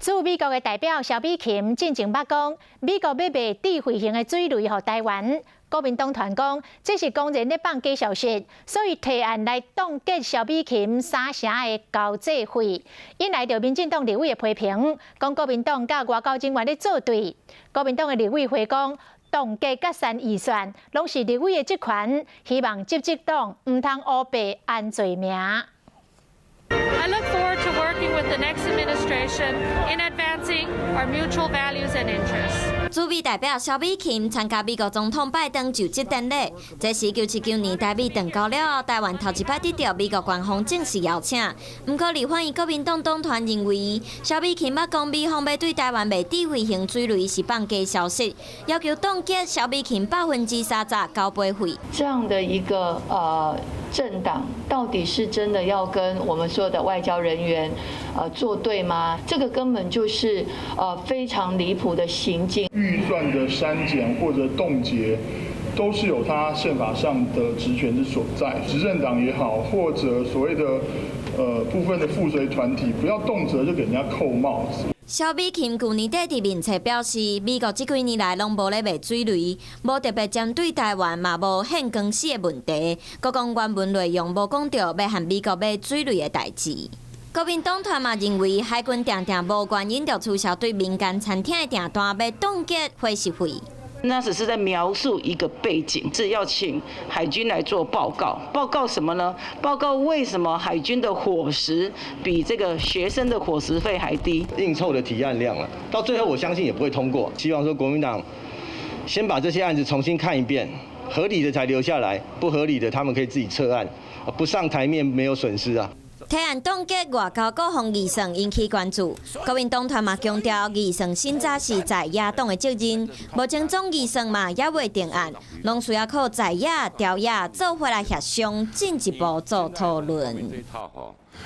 驻美国的代表萧美琴进前捌讲，美国要卖智慧型的水雷予台湾。国民党团讲，这是公然咧放假消息，所以提案来冻结萧美琴三城的交际费，引来着民进党立委的批评，讲国民党甲外交人员咧作对。国民党的立委回讲，冻结甲删预算，拢是立委的职权，希望执政党唔通乌白安罪名。I look forward to working with the next administration in advancing our mutual values and interests. 驻美代表萧美琴参加美国总统拜登就职典礼，这是1979年台美断交了后，台湾头一摆得到美国官方正式邀请。不过，立法院国民党党团认为，萧美琴捌讲美方要对台湾卖智慧型水雷是放假消息，要求冻结萧美琴30%交杯费。这样的一个政党到底是真的要跟我们所有的外交人员作对吗？这个根本就是非常离谱的行径。预算的删减或者冻结，都是有它宪法上的职权之所在。执政党也好，或者所谓的部分的附随团体，不要动辄就给人家扣帽子。萧美琴去年底伫面册表示，美国这几年来拢无咧卖水雷，无特别针对台湾，嘛无限公司的问题。佮讲原文内容无讲到要和美国买水雷的代志。国民党团嘛认为，海军常常无原因就取消对民间餐厅的订单，要冻结伙食费。那只是在描述一个背景，是要请海军来做报告。报告什么呢？报告为什么海军的伙食比这个学生的伙食费还低？硬凑的提案量了，到最后我相信也不会通过。希望说国民党先把这些案子重新看一遍，合理的才留下来，不合理的他们可以自己撤案，不上台面没有损失啊。提案冻结外交各项议程引起关注，国民党团嘛强调议程新早是在野党的责任，目前总议程嘛也未定案，拢需要靠在野、朝野做伙来协商，进一步做讨论。